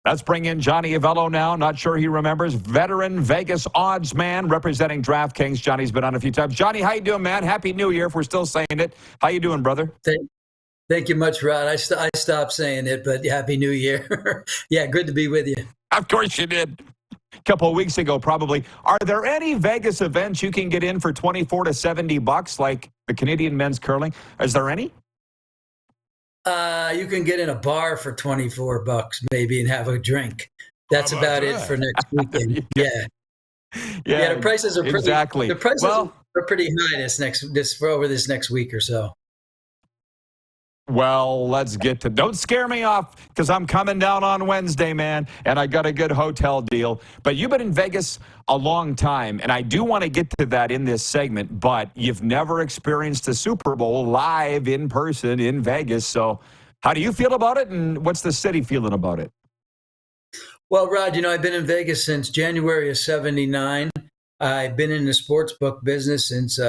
Let's bring in Johnny Avello now. Not sure he remembers. Veteran Vegas odds man representing DraftKings. Johnny's been on a few times. Johnny, how you doing, man? Happy New Year if we're still saying it. How you doing, brother? Thank you much, Rod. I stopped saying it, but Happy New Year. Yeah, good to be with you. Of course you did. A couple of weeks ago, probably. Are there any Vegas events you can get in for $24 to $70, like the Canadian men's curling? Is there any? You can get in a bar for $24 maybe and have a drink. That's about it for next weekend. Yeah. The prices are pretty. Exactly. The prices are pretty high over this next week or so. Well, let's get to. Don't scare me off because I'm coming down on Wednesday, man, and I got a good hotel deal. But you've been in Vegas a long time, and I do want to get to that in this segment. But you've never experienced a Super Bowl live in person in Vegas. So, how do you feel about it, and what's the city feeling about it? Well, Rod, I've been in Vegas since January of '79. I've been in the sports book business since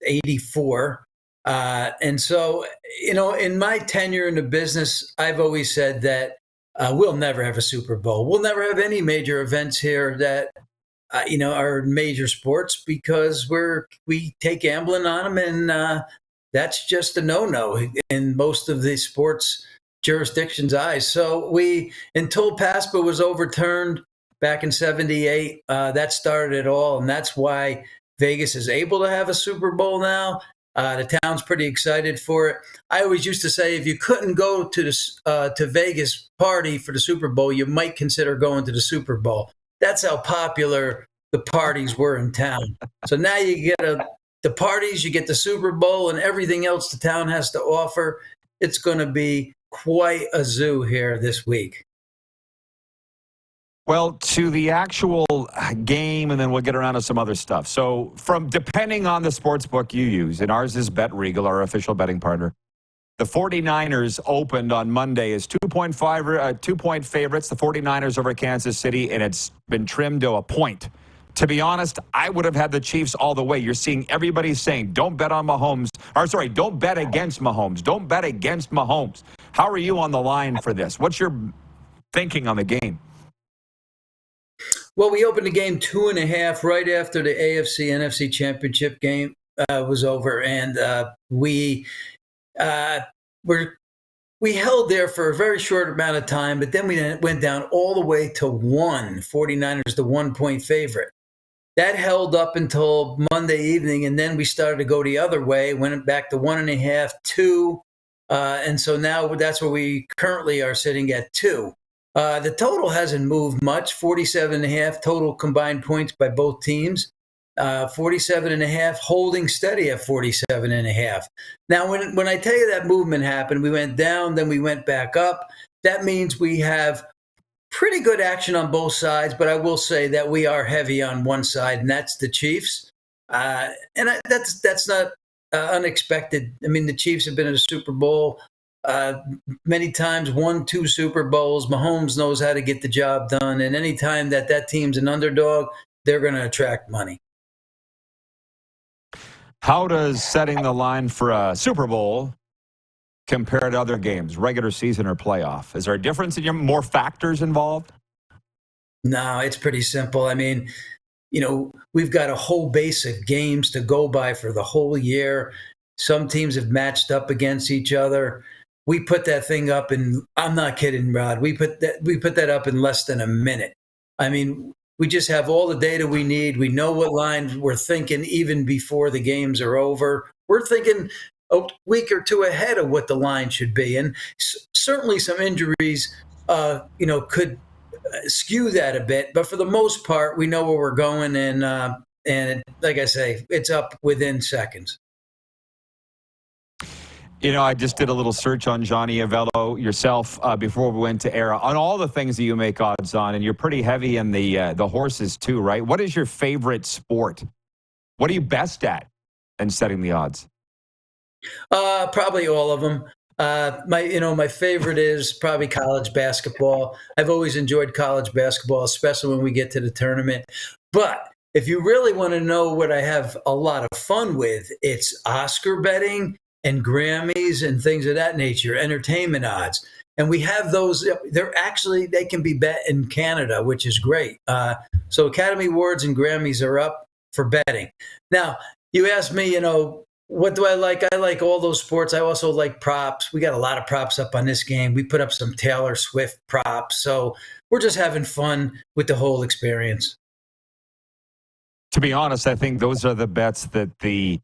'84. And so, in my tenure in the business, I've always said that we'll never have a Super Bowl. We'll never have any major events here that, are major sports because we take gambling on them, and that's just a no-no in most of the sports jurisdictions' eyes. So until PASPA was overturned back in '78, that started it all, and that's why Vegas is able to have a Super Bowl now. The town's pretty excited for it. I always used to say if you couldn't go to Vegas party for the Super Bowl, you might consider going to the Super Bowl. That's how popular the parties were in town. So now you get the parties, you get the Super Bowl, and everything else the town has to offer. It's going to be quite a zoo here this week. Well, to the actual game, and then we'll get around to some other stuff. So, depending on the sports book you use, and ours is Bet Regal, our official betting partner, the 49ers opened on Monday as 2-point favorites, the 49ers over Kansas City, and it's been trimmed to a point. To be honest, I would have had the Chiefs all the way. You're seeing everybody saying, don't bet on Mahomes. Don't bet against Mahomes. Don't bet against Mahomes. How are you on the line for this? What's your thinking on the game? Well, we opened the game 2.5 right after the AFC-NFC championship game was over, and we held there for a very short amount of time, but then we went down all the way to 1, 49ers, the 1-point favorite. That held up until Monday evening, and then we started to go the other way, went back to 1.5, 2, and so now that's where we currently are sitting at 2. The total hasn't moved much, 47.5 total combined points by both teams, 47.5 holding steady at 47.5. Now, when I tell you that movement happened, we went down, then we went back up. That means we have pretty good action on both sides, but I will say that we are heavy on one side, and that's the Chiefs. That's not unexpected. I mean, the Chiefs have been in a Super Bowl many times, won 2 Super Bowls. Mahomes knows how to get the job done. And anytime that team's an underdog, they're going to attract money. How does setting the line for a Super Bowl compare to other games, regular season or playoff? Is there a difference in more factors involved? No, it's pretty simple. I mean, we've got a whole base of games to go by for the whole year. Some teams have matched up against each other. We put that thing up in, I'm not kidding, Rod. We put that up in less than a minute. I mean, we just have all the data we need. We know what line we're thinking even before the games are over. We're thinking a week or two ahead of what the line should be. And certainly some injuries, could skew that a bit. But for the most part, we know where we're going. And like I say, it's up within seconds. I just did a little search on Johnny Avello, yourself, before we went to air on all the things that you make odds on, and you're pretty heavy in the horses too, right? What is your favorite sport? What are you best at in setting the odds? Probably all of them. My favorite is probably college basketball. I've always enjoyed college basketball, especially when we get to the tournament. But if you really want to know what I have a lot of fun with, it's Oscar betting and Grammys and things of that nature, entertainment odds. And we have those. They can be bet in Canada, which is great. So Academy Awards and Grammys are up for betting. Now, you asked me, what do I like? I like all those sports. I also like props. We got a lot of props up on this game. We put up some Taylor Swift props. So we're just having fun with the whole experience. To be honest, I think those are the bets that the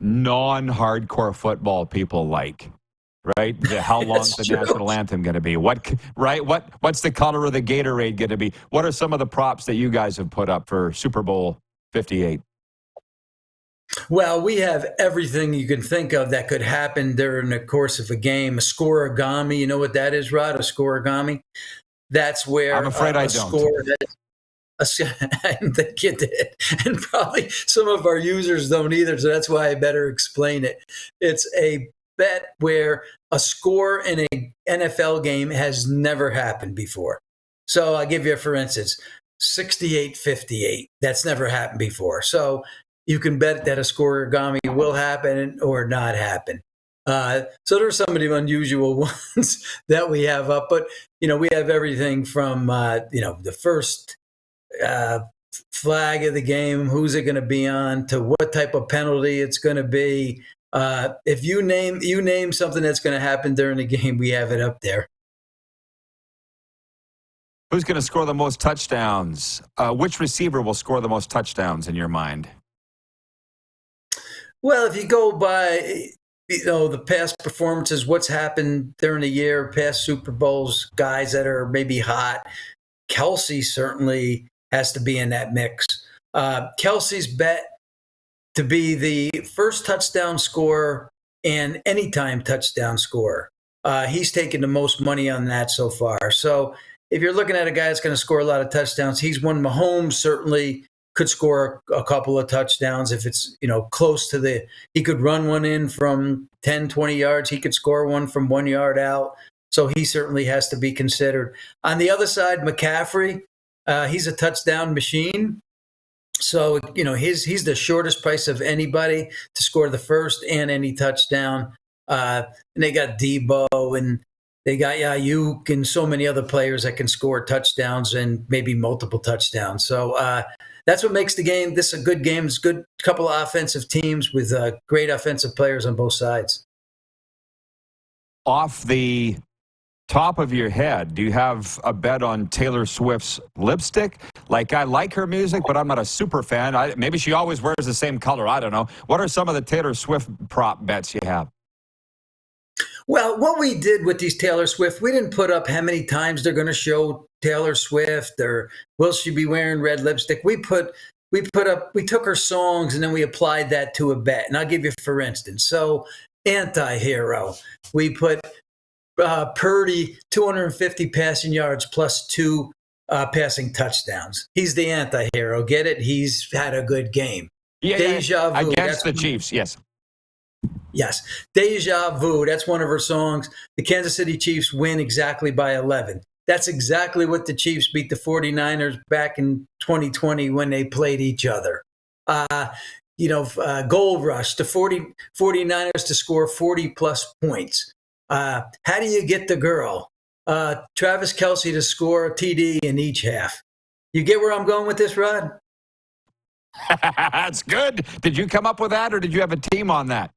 non-hardcore football people like. Right? How long is the national anthem going to be? What's the color of the Gatorade going to be? What are some of the props that you guys have put up for Super Bowl 58? Well, we have everything you can think of that could happen during the course of a game. A scoregami, you know what that is, Rod? A scoregami? That's where I'm afraid I don't. I didn't think you did. And probably some of our users don't either, so that's why I better explain it. It's a bet where a score in a NFL game has never happened before. So I'll give you, for instance, 68-58. That's never happened before. So you can bet that a scoregami will happen or not happen. So there's some of the unusual ones that we have up. But, we have everything from, the first flag of the game, who's it going to be on, to what type of penalty it's going to be. If you name something that's going to happen during the game, we have it up there. Who's going to score the most touchdowns? Which receiver will score the most touchdowns in your mind? Well, if you go by, the past performances, what's happened during the year, past Super Bowls, guys that are maybe hot, Kelsey certainly has to be in that mix. Kelsey's bet to be the first touchdown scorer and anytime touchdown scorer. He's taken the most money on that so far. So if you're looking at a guy that's going to score a lot of touchdowns, he's one. Mahomes certainly could score a couple of touchdowns if it's, close to he could run one in from 10, 20 yards. He could score one from 1 yard out. So he certainly has to be considered. On the other side, McCaffrey, he's a touchdown machine. So, he's the shortest price of anybody to score the first and any touchdown. And they got Debo and they got Ayuk and so many other players that can score touchdowns and maybe multiple touchdowns. So that's what makes the game. This is a good game. It's a good couple of offensive teams with great offensive players on both sides. Off the top of your head, do you have a bet on Taylor Swift's lipstick? Like, I like her music, but I'm not a super fan. Maybe she always wears the same color. I don't know. What are some of the Taylor Swift prop bets you have? Well, what we did with these Taylor Swift, we didn't put up how many times they're going to show Taylor Swift or will she be wearing red lipstick. We took her songs and then we applied that to a bet. And I'll give you, for instance, so Anti-Hero, we put Purdy 250 passing yards plus 2 passing touchdowns. He's the anti-hero. Get it? He's had a good game. Deja Vu. Against the Chiefs, yes. Yes. Deja Vu. That's one of her songs. The Kansas City Chiefs win exactly by 11. That's exactly what the Chiefs beat the 49ers back in 2020 when they played each other. Gold Rush, the 49ers to score 40-plus points. How do you get the girl? Travis Kelce to score a TD in each half. You get where I'm going with this, Rod? That's good. Did you come up with that, or did you have a team on that?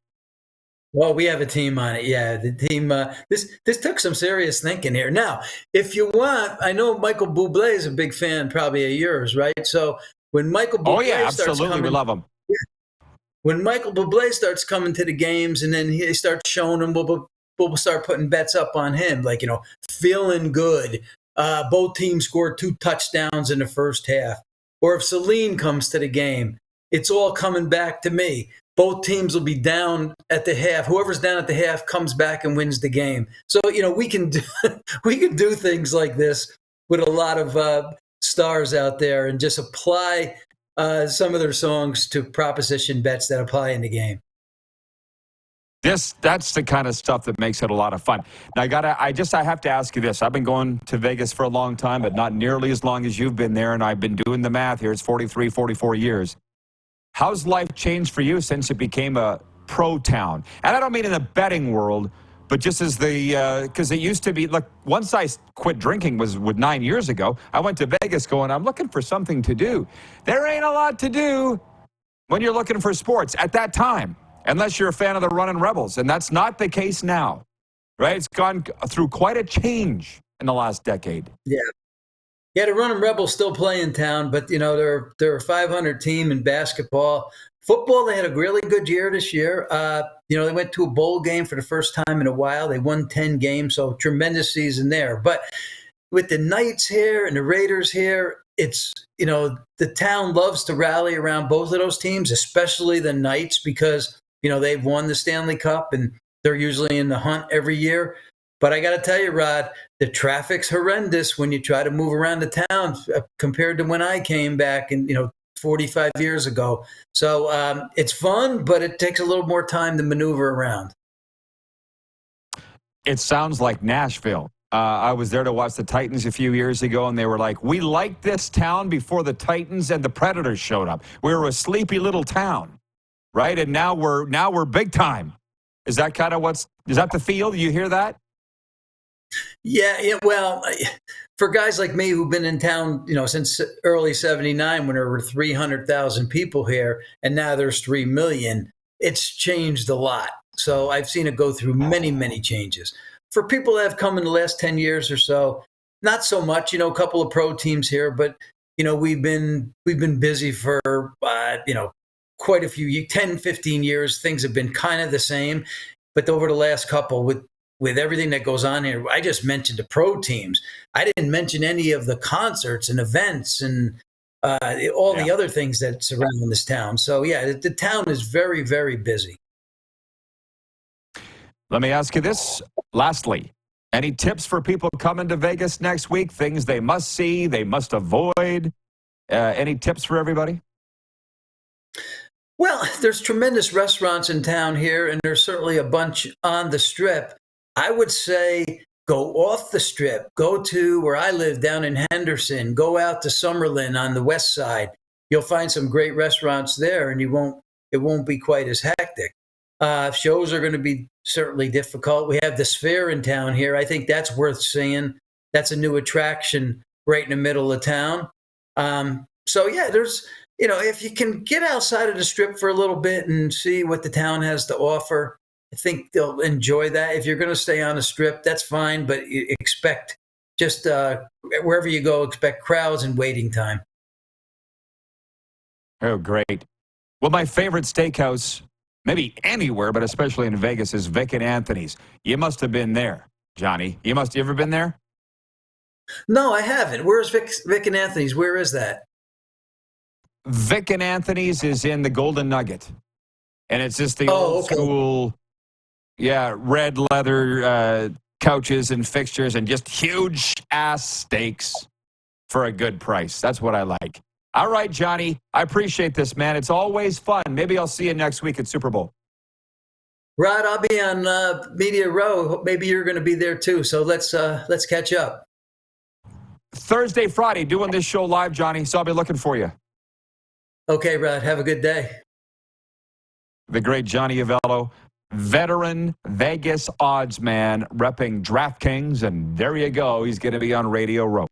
Well, we have a team on it. Yeah, the team. This took some serious thinking here. Now, if you want, I know Michael Bublé is a big fan, probably of yours, right? So when Michael Bublé absolutely, we love him. Yeah, when Michael Bublé starts coming to the games, and then he starts showing them, we'll start putting bets up on him, like, feeling good. Both teams scored 2 touchdowns in the first half. Or if Celine comes to the game, it's all coming back to me. Both teams will be down at the half. Whoever's down at the half comes back and wins the game. So, we can do things like this with a lot of stars out there and just apply some of their songs to proposition bets that apply in the game. That's the kind of stuff that makes it a lot of fun. Now, I have to ask you this. I've been going to Vegas for a long time, but not nearly as long as you've been there, and I've been doing the math here. It's 43, 44 years. How's life changed for you since it became a pro town. And I don't mean in the betting world, but just as because it used to be, look, once I quit drinking was 9 years ago, I went to Vegas going, I'm looking for something to do. There ain't a lot to do when you're looking for sports at that time, unless you're a fan of the Runnin' Rebels. And that's not the case now, right? It's gone through quite a change in the last decade. Yeah. Yeah, the Runnin' Rebels still play in town, but, they're a 500 team in basketball. Football, they had a really good year this year. They went to a bowl game for the first time in a while. They won 10 games, so tremendous season there. But with the Knights here and the Raiders here, it's, the town loves to rally around both of those teams, especially the Knights, because, they've won the Stanley Cup and they're usually in the hunt every year. But I got to tell you, Rod, the traffic's horrendous when you try to move around the town compared to when I came back and, 45 years ago. So it's fun, but it takes a little more time to maneuver around. It sounds like Nashville. I was there to watch the Titans a few years ago, and they were like, we liked this town before the Titans and the Predators showed up. We were a sleepy little town, right? And now we're big time. Is that kind of is that the feel? Do you hear that? Yeah. Well, for guys like me who've been in town, since early '79, when there were 300,000 people here, and now there's 3 million, it's changed a lot. So I've seen it go through many, many changes. For people that have come in the last 10 years or so, not so much. A couple of pro teams here, but we've been busy for quite a few 10, 15 years. Things have been kind of the same, but over the last couple with everything that goes on here, I just mentioned the pro teams. I didn't mention any of the concerts and events and all the other things that surround this town. So, yeah, the town is very, very busy. Let me ask you this. Lastly, any tips for people coming to Vegas next week? Things they must see, they must avoid? Any tips for everybody? Well, there's tremendous restaurants in town here, and there's certainly a bunch on the Strip. I would say go off the Strip, go to where I live down in Henderson, go out to Summerlin on the west side. You'll find some great restaurants there, and it won't be quite as hectic. Shows are going to be certainly difficult. We have the Sphere in town here. I think that's worth seeing. That's a new attraction right in the middle of town. So yeah, there's, if you can get outside of the Strip for a little bit and see what the town has to offer, I think they'll enjoy that. If you're going to stay on the Strip, that's fine, but you expect just wherever you go, expect crowds and waiting time. Oh, great. Well, my favorite steakhouse, maybe anywhere, but especially in Vegas, is Vic and Anthony's. You must have been there, Johnny. You ever been there? No, I haven't. Where's Vic and Anthony's? Where is that? Vic and Anthony's is in the Golden Nugget. And it's just the old school, red leather couches and fixtures and just huge ass steaks for a good price. That's what I like. All right, Johnny, I appreciate this, man. It's always fun. Maybe I'll see you next week at Super Bowl. Rod, I'll be on Media Row. Maybe you're going to be there too. So let's catch up. Thursday, Friday, doing this show live, Johnny. So I'll be looking for you. Okay, Rod. Have a good day. The great Johnny Avello, veteran Vegas odds man, repping DraftKings. And there you go. He's going to be on Radio Row.